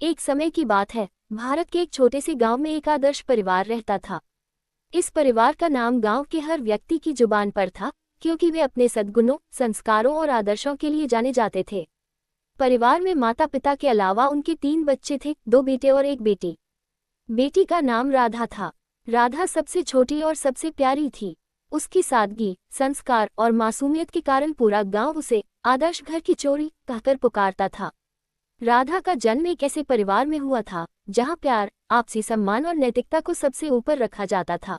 एक समय की बात है, भारत के एक छोटे से गांव में एक आदर्श परिवार रहता था। इस परिवार का नाम गांव के हर व्यक्ति की जुबान पर था, क्योंकि वे अपने सद्गुणों, संस्कारों और आदर्शों के लिए जाने जाते थे। परिवार में माता पिता के अलावा उनके 3 बच्चे थे, 2 बेटे और 1 बेटी। बेटी का नाम राधा था। राधा सबसे छोटी और सबसे प्यारी थी। उसकी सादगी, संस्कार और मासूमियत के कारण पूरा गांव उसे आदर्श घर की चोरी कहकर पुकारता था। राधा का जन्म एक ऐसे परिवार में हुआ था जहां प्यार, आपसी सम्मान और नैतिकता को सबसे ऊपर रखा जाता था।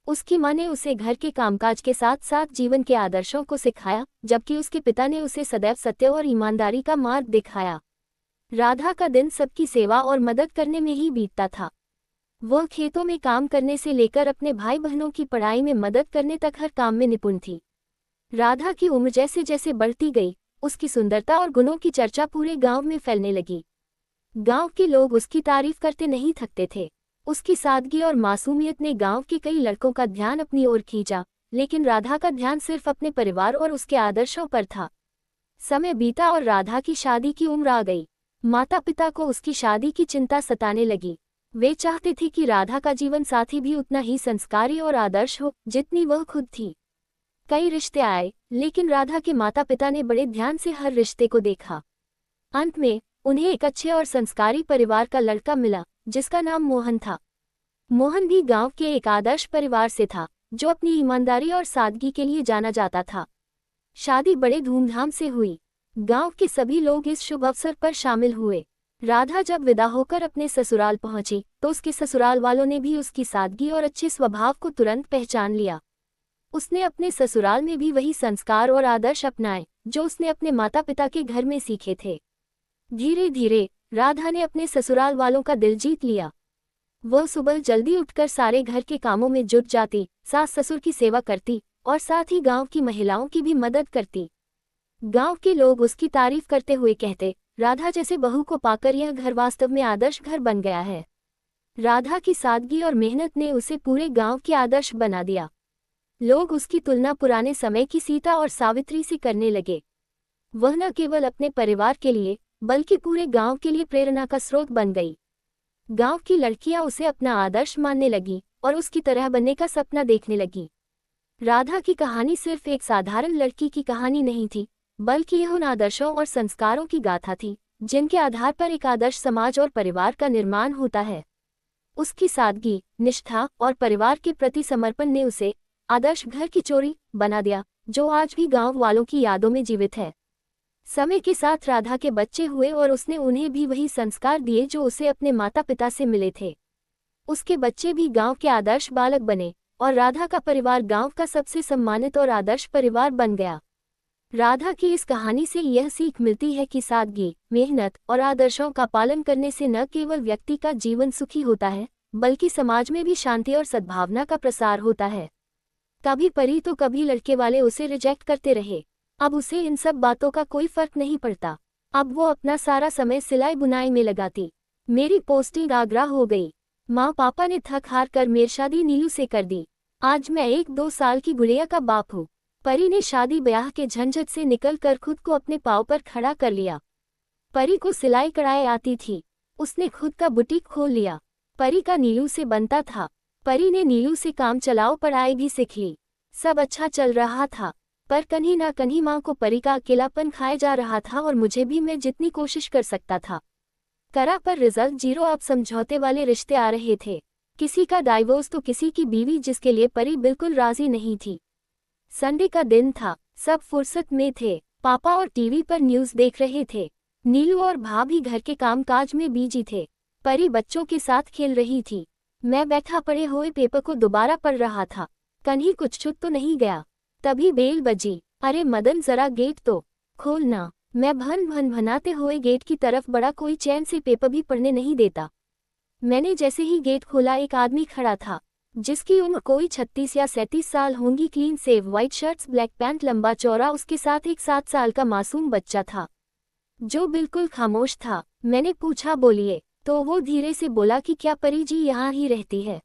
उसकी मां ने उसे घर के कामकाज के साथ साथ जीवन के आदर्शों को सिखाया, जबकि उसके पिता ने उसे सदैव सत्य और ईमानदारी का मार्ग दिखाया। राधा का दिन सबकी सेवा और मदद करने में ही बीतता था। वह खेतों में काम करने से लेकर अपने भाई बहनों की पढ़ाई में मदद करने तक हर काम में निपुण थी। राधा की उम्र जैसे जैसे बढ़ती गई, उसकी सुंदरता और गुणों की चर्चा पूरे गांव में फैलने लगी। गांव के लोग उसकी तारीफ करते नहीं थकते थे। उसकी सादगी और मासूमियत ने गांव के कई लड़कों का ध्यान अपनी ओर खींचा, लेकिन राधा का ध्यान सिर्फ अपने परिवार और उसके आदर्शों पर था। समय बीता और राधा की शादी की उम्र आ गई। माता पिता को उसकी शादी की चिंता सताने लगी। वे चाहते थे कि राधा का जीवन साथी भी उतना ही संस्कारी और आदर्श हो जितनी वह खुद थी। कई रिश्ते आए, लेकिन राधा के माता पिता ने बड़े ध्यान से हर रिश्ते को देखा। अंत में उन्हें एक अच्छे और संस्कारी परिवार का लड़का मिला, जिसका नाम मोहन था। मोहन भी गांव के एक आदर्श परिवार से था, जो अपनी ईमानदारी और सादगी के लिए जाना जाता था। शादी बड़े धूमधाम से हुई। गांव के सभी लोग इस शुभ अवसर पर शामिल हुए। राधा जब विदा होकर अपने ससुराल पहुंची, तो उसके ससुराल वालों ने भी उसकी सादगी और अच्छे स्वभाव को तुरंत पहचान लिया। उसने अपने ससुराल में भी वही संस्कार और आदर्श अपनाए जो उसने अपने माता पिता के घर में सीखे थे। धीरे धीरे राधा ने अपने ससुराल वालों का दिल जीत लिया। वह सुबह जल्दी उठकर सारे घर के कामों में जुट जाती, सास ससुर की सेवा करती और साथ ही गांव की महिलाओं की भी मदद करती। गांव के लोग उसकी तारीफ करते हुए कहते, राधा जैसे बहू को पाकर यह घर वास्तव में आदर्श घर बन गया है। राधा की सादगी और मेहनत ने उसे पूरे गांव के आदर्श बना दिया। लोग उसकी तुलना पुराने समय की सीता और सावित्री से करने लगे। वह न केवल अपने परिवार के लिए, बल्कि पूरे गांव के लिए प्रेरणा का स्रोत बन गई। गांव की लड़कियां उसे अपना आदर्श मानने लगी और उसकी तरह बनने का सपना देखने लगी। राधा की कहानी सिर्फ एक साधारण लड़की की कहानी नहीं थी, बल्कि यह उन आदर्शों और संस्कारों की गाथा थी, जिनके आधार पर एक आदर्श समाज और परिवार का निर्माण होता है। उसकी सादगी, निष्ठा और परिवार के प्रति समर्पण ने उसे आदर्श घर की चोरी बना दिया, जो आज भी गांव वालों की यादों में जीवित है। समय के साथ राधा के बच्चे हुए और उसने उन्हें भी वही संस्कार दिए जो उसे अपने माता पिता से मिले थे। उसके बच्चे भी गांव के आदर्श बालक बने और राधा का परिवार गांव का सबसे सम्मानित और आदर्श परिवार बन गया। राधा की इस कहानी से यह सीख मिलती है कि सादगी, मेहनत और आदर्शों का पालन करने से न केवल व्यक्ति का जीवन सुखी होता है, बल्कि समाज में भी शांति और सद्भावना का प्रसार होता है। कभी परी तो कभी लड़के वाले उसे रिजेक्ट करते रहे, अब उसे इन सब बातों का कोई फर्क नहीं पड़ता। अब वो अपना सारा समय सिलाई बुनाई में लगाती। मेरी पोस्टिंग आगरा हो गई। माँ पापा ने थक हार कर मेरी शादी नीलू से कर दी। आज मैं 1-2 साल की गुड़िया का बाप हूँ। परी ने शादी ब्याह के झंझट से निकल कर खुद को अपने पाँव पर खड़ा कर लिया। परी को सिलाई कढ़ाई आती थी। उसने खुद का बुटीक खोल लिया। परी का नीलू से बनता था। परी ने नीलू से काम चलाओ पढ़ाई भी सीख ली। सब अच्छा चल रहा था, पर कहीं ना कहीं माँ को परी का अकेलापन खाए जा रहा था और मुझे भी मैं जितनी कोशिश कर सकता था करा, पर रिजल्ट 0। अब समझौते वाले रिश्ते आ रहे थे। किसी का डाइवोर्स तो किसी की बीवी, जिसके लिए परी बिल्कुल राजी नहीं थी। संडे का दिन था, सब फुर्सत में थे। पापा और टीवी पर न्यूज़ देख रहे थे। नीलू और भाभी घर के कामकाज में बिजी थे। परी बच्चों के साथ खेल रही थी। मैं बैठा पड़े हुए पेपर को दोबारा पढ़ रहा था। कहीं कुछ छूट तो नहीं गया। तभी बेल बजी। अरे मदन, जरा गेट तो खोलना। मैं भन भन भनाते हुए गेट की तरफ बढ़ा। कोई चैन से पेपर भी पढ़ने नहीं देता। मैंने जैसे ही गेट खोला, एक आदमी खड़ा था, जिसकी उम्र कोई 36 या 37 साल होंगी। Clean save, white shirts, black pant, लंबा चौड़ा। उसके साथ एक 7 साल का मासूम बच्चा था, जो बिल्कुल खामोश था। मैंने पूछा, बोलिए? तो वो धीरे से बोला कि क्या परी जी यहाँ ही रहती है?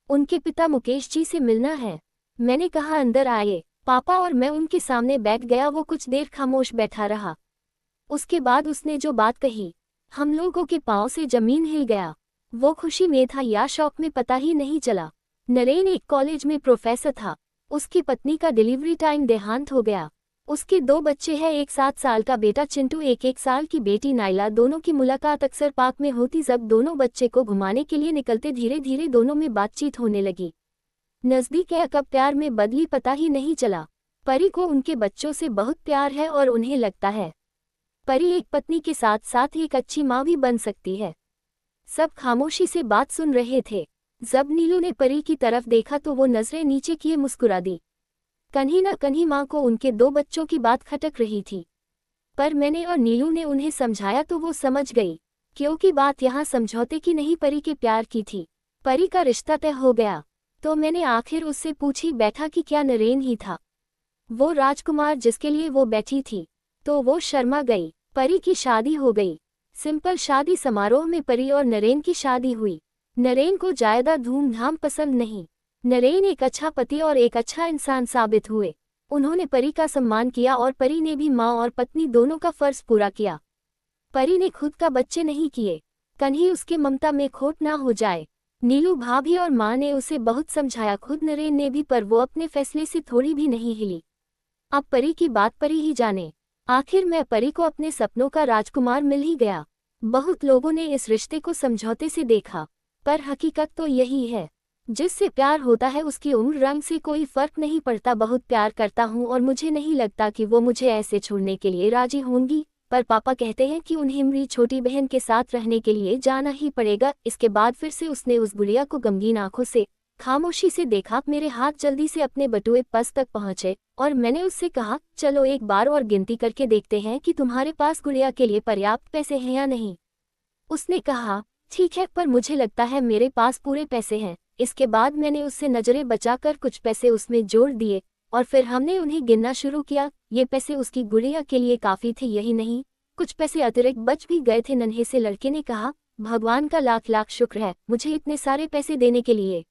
उनके पिता मुकेश जी से मिलना है। मैंने कहा, अंदर आइए। पापा और मैं उनके सामने बैठ गया। वो कुछ देर खामोश बैठा रहा। उसके बाद उसने जो बात कही, हम लोगों के पांव से जमीन हिल गया। वो खुशी में था या शौक में पता ही नहीं चला। नरेन एक कॉलेज में प्रोफेसर था। उसकी पत्नी का डिलीवरी टाइम देहांत हो गया। उसके 2 बच्चे हैं, एक 7 साल का बेटा चिंटू, एक 1 साल की बेटी नाइला। दोनों की मुलाकात अक्सर पार्क में होती। जब दोनों बच्चे को घुमाने के लिए निकलते, धीरे धीरे दोनों में बातचीत होने लगी। नजदीक है, कब प्यार में बदली पता ही नहीं चला। परी को उनके बच्चों से बहुत प्यार है और उन्हें लगता है परी एक पत्नी के साथ साथ एक अच्छी माँ भी बन सकती है। सब खामोशी से बात सुन रहे थे। जब नीलू ने परी की तरफ देखा तो वो नजरें नीचे किए मुस्कुरा दी। कन्ही न कन्ही माँ को उनके 2 बच्चों की बात खटक रही थी, पर मैंने और नीलू ने उन्हें समझाया तो वो समझ गई, क्योंकि बात यहाँ समझौते की नहीं, परी के प्यार की थी। परी का रिश्ता तय हो गया तो मैंने आखिर उससे पूछी बैठा कि क्या नरेन ही था वो राजकुमार जिसके लिए वो बैठी थी? तो वो शर्मा गई। परी की शादी हो गई। सिंपल शादी समारोह में परी और नरेन की शादी हुई। नरेन को ज्यादा धूमधाम पसंद नहीं। नरेन एक अच्छा पति और एक अच्छा इंसान साबित हुए। उन्होंने परी का सम्मान किया और परी ने भी माँ और पत्नी दोनों का फर्ज पूरा किया। परी ने खुद का बच्चे नहीं किए, कन्ही उसके ममता में खोट ना हो जाए। नीलू भाभी और माँ ने उसे बहुत समझाया, खुद नरेन ने भी, पर वो अपने फैसले से थोड़ी भी नहीं हिली। अब परी की बात परी ही जाने। आखिर मैं परी को अपने सपनों का राजकुमार मिल ही गया। बहुत लोगों ने इस रिश्ते को समझौते से देखा, पर हकीकत तो यही है। जिससे प्यार होता है उसकी उम्र रंग से कोई फर्क नहीं पड़ता। बहुत प्यार करता हूँ और मुझे नहीं लगता कि वो मुझे ऐसे छोड़ने के लिए राजी होंगी, पर पापा कहते हैं कि उन्हें मेरी छोटी बहन के साथ रहने के लिए जाना ही पड़ेगा। इसके बाद फिर से उसने उस गुड़िया को गमगीन आंखों से खामोशी से देखा। मेरे हाथ जल्दी से अपने बटुए पर्स तक पहुंचे और मैंने उससे कहा, चलो एक बार और गिनती करके देखते हैं कि तुम्हारे पास गुड़िया के लिए पर्याप्त पैसे हैं या नहीं। उसने कहा, ठीक है, पर मुझे लगता है मेरे पास पूरे पैसे हैं। इसके बाद मैंने उससे नजरें बचाकर कुछ पैसे उसमें जोड़ दिए और फिर हमने उन्हें गिनना शुरू किया। ये पैसे उसकी गुड़िया के लिए काफी थे, यही नहीं, कुछ पैसे अतिरिक्त बच भी गए थे। नन्हे से लड़के ने कहा, भगवान का लाख लाख शुक्र है मुझे इतने सारे पैसे देने के लिए।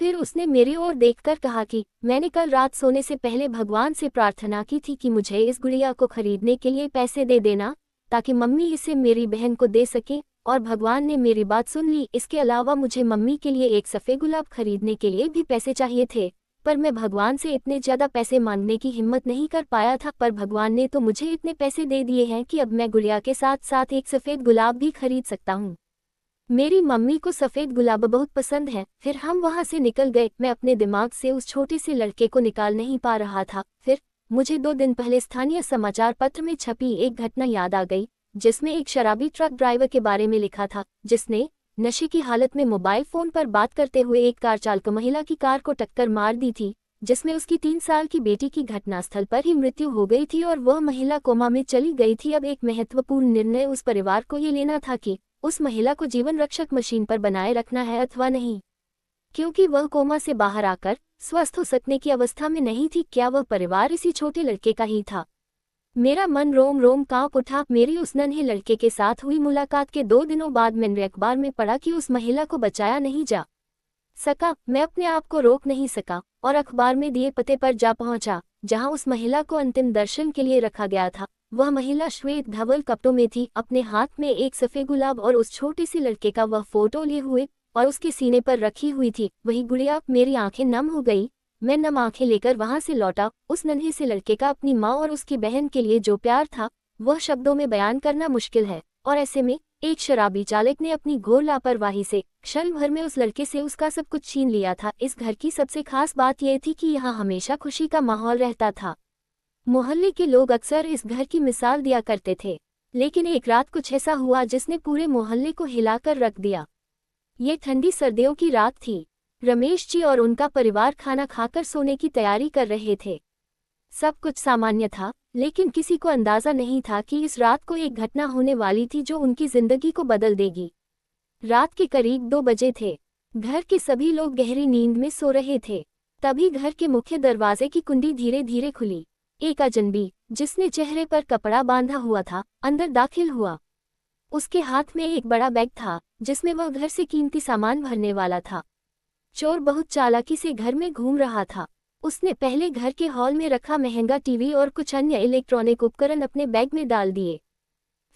फिर उसने मेरी ओर देखकर कहा कि मैंने कल रात सोने से पहले भगवान से प्रार्थना की थी कि मुझे इस गुड़िया को खरीदने के लिए पैसे दे देना, ताकि मम्मी इसे मेरी बहन को दे सके, और भगवान ने मेरी बात सुन ली। इसके अलावा मुझे मम्मी के लिए एक सफ़ेद गुलाब खरीदने के लिए भी पैसे चाहिए थे, पर मैं भगवान से इतने ज़्यादा पैसे मांगने की हिम्मत नहीं कर पाया था। पर भगवान ने तो मुझे इतने पैसे दे दिए हैं कि अब मैं गुड़िया के साथ साथ एक सफ़ेद गुलाब भी खरीद सकता हूँ। मेरी मम्मी को सफ़ेद गुलाब बहुत पसंद है। फिर हम वहाँ से निकल गए। मैं अपने दिमाग से उस छोटे से लड़के को निकाल नहीं पा रहा था। फिर मुझे 2 दिन पहले स्थानीय समाचार पत्र में छपी एक घटना याद आ गई, जिसमें एक शराबी ट्रक ड्राइवर के बारे में लिखा था, जिसने नशे की हालत में मोबाइल फ़ोन पर बात करते हुए एक कार चालक महिला की कार को टक्कर मार दी थी, जिसमें उसकी 3 साल की बेटी की घटनास्थल पर ही मृत्यु हो गई थी और वह महिला कोमा में चली गई थी। अब एक महत्वपूर्ण निर्णय उस परिवार को ये लेना था कि उस महिला को जीवन रक्षक मशीन पर बनाए रखना है अथवा नहीं, क्योंकि वह कोमा से बाहर आकर स्वस्थ हो सकने की अवस्था में नहीं थी। क्या वह परिवार इसी छोटे लड़के का ही था? मेरा मन रोम रोम कांप उठा। मेरी उस नन्हे लड़के के साथ हुई मुलाकात के 2 दिनों बाद मैंने अखबार में पढ़ा कि उस महिला को बचाया नहीं जा सका। मैं अपने आप को रोक नहीं सका और अखबार में दिए पते पर जा पहुंचा, जहां उस महिला को अंतिम दर्शन के लिए रखा गया था। वह महिला श्वेत धवल कपड़ों में थी, अपने हाथ में एक सफ़ेद गुलाब और उस छोटे से लड़के का वह फोटो लिए हुए और उसके सीने पर रखी हुई थी वही गुड़िया। मेरी आंखें नम हो गई। मैं नम आंखें लेकर वहां से लौटा। उस नन्हे से लड़के का अपनी माँ और उसकी बहन के लिए जो प्यार था, वह शब्दों में बयान करना मुश्किल है। और ऐसे में एक शराबी चालक ने अपनी घोर लापरवाही से क्षण भर में उस लड़के से उसका सब कुछ छीन लिया था। इस घर की सबसे खास बात यह थी कि यहाँ हमेशा खुशी का माहौल रहता था। मोहल्ले के लोग अक्सर इस घर की मिसाल दिया करते थे, लेकिन एक रात कुछ ऐसा हुआ जिसने पूरे मोहल्ले को हिलाकर रख दिया। ये ठंडी सर्दियों की रात थी। रमेश जी और उनका परिवार खाना खाकर सोने की तैयारी कर रहे थे। सब कुछ सामान्य था, लेकिन किसी को अंदाजा नहीं था कि इस रात को एक घटना होने वाली थी जो उनकी जिंदगी को बदल देगी। रात के करीब 2 बजे थे। घर के सभी लोग गहरी नींद में सो रहे थे। तभी घर के मुख्य दरवाजे की कुंडी धीरे धीरे खुली। एक अजनबी, जिसने चेहरे पर कपड़ा बांधा हुआ था, अंदर दाखिल हुआ। उसके हाथ में एक बड़ा बैग था, जिसमें वह घर से कीमती सामान भरने वाला था। चोर बहुत चालाकी से घर में घूम रहा था। उसने पहले घर के हॉल में रखा महंगा टीवी और कुछ अन्य इलेक्ट्रॉनिक उपकरण अपने बैग में डाल दिए।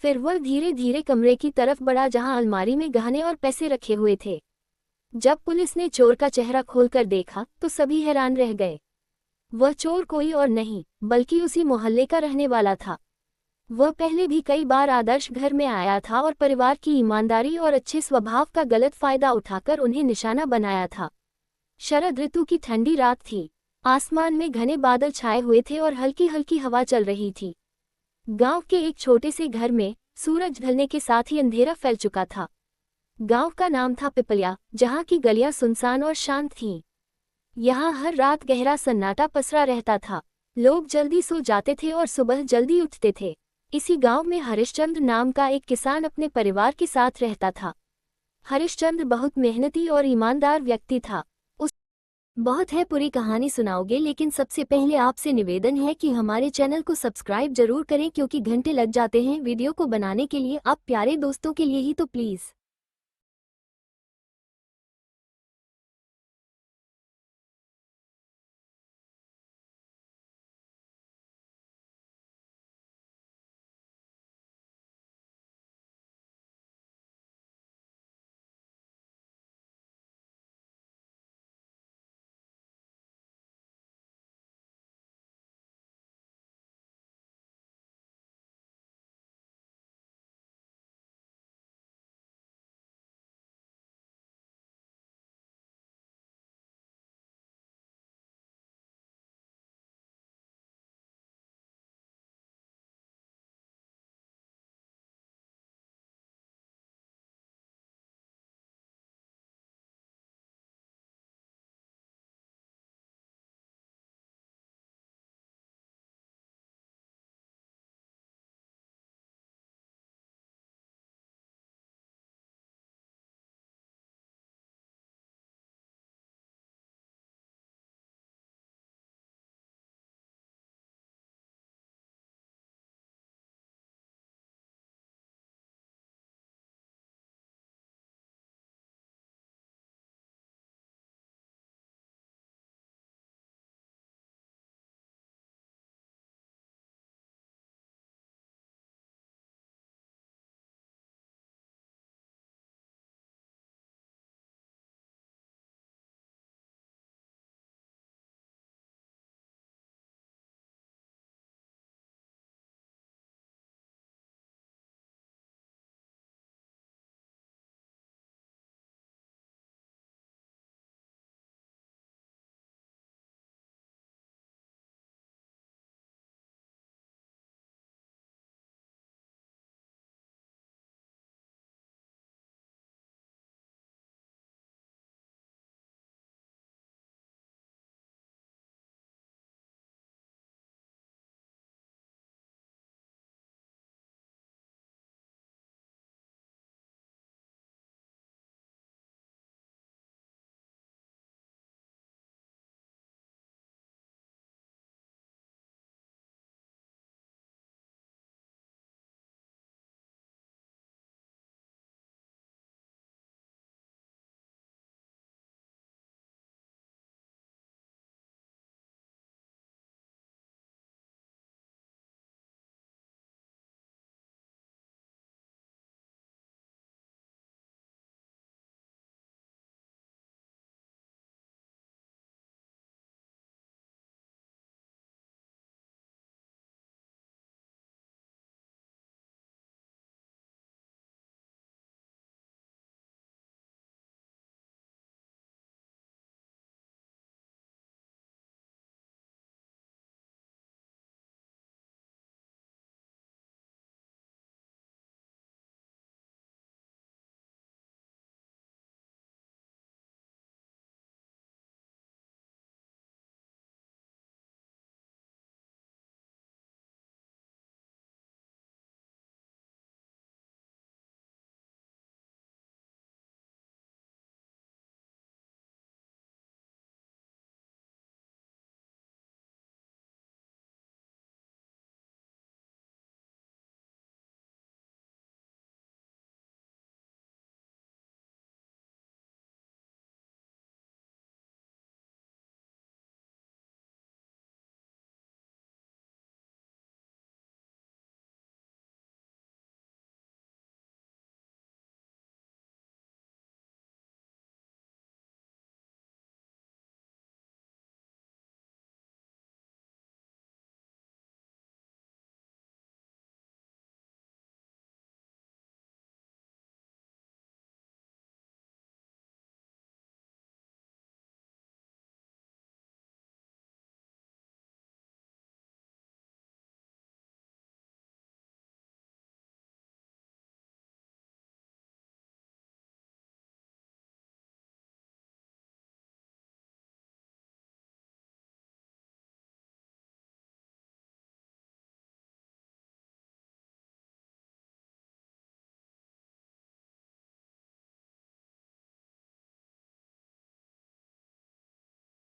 फिर वह धीरे धीरे कमरे की तरफ बढ़ा जहां अलमारी में गहने और पैसे रखे हुए थे। जब पुलिस ने चोर का चेहरा खोलकर देखा तो सभी हैरान रह गए। वह चोर कोई और नहीं बल्कि उसी मोहल्ले का रहने वाला था। वह पहले भी कई बार आदर्श घर में आया था और परिवार की ईमानदारी और अच्छे स्वभाव का गलत फायदा उठाकर उन्हें निशाना बनाया था। शरद ऋतु की ठंडी रात थी। आसमान में घने बादल छाए हुए थे और हल्की हल्की हवा चल रही थी। गांव के एक छोटे से घर में सूरज ढलने के साथ ही अंधेरा फैल चुका था। गांव का नाम था पिपलिया, जहां की गलियां सुनसान और शांत थीं। यहाँ हर रात गहरा सन्नाटा पसरा रहता था। लोग जल्दी सो जाते थे और सुबह जल्दी उठते थे। इसी गांव में हरिश्चंद्र नाम का एक किसान अपने परिवार के साथ रहता था। हरिश्चंद्र बहुत मेहनती और ईमानदार व्यक्ति था। उस बहुत है पूरी कहानी सुनाओगे, लेकिन सबसे पहले आपसे निवेदन है कि हमारे चैनल को सब्सक्राइब जरूर करें क्योंकि घंटे लग जाते हैं वीडियो को बनाने के लिए। आप प्यारे दोस्तों के लिए ही तो प्लीज़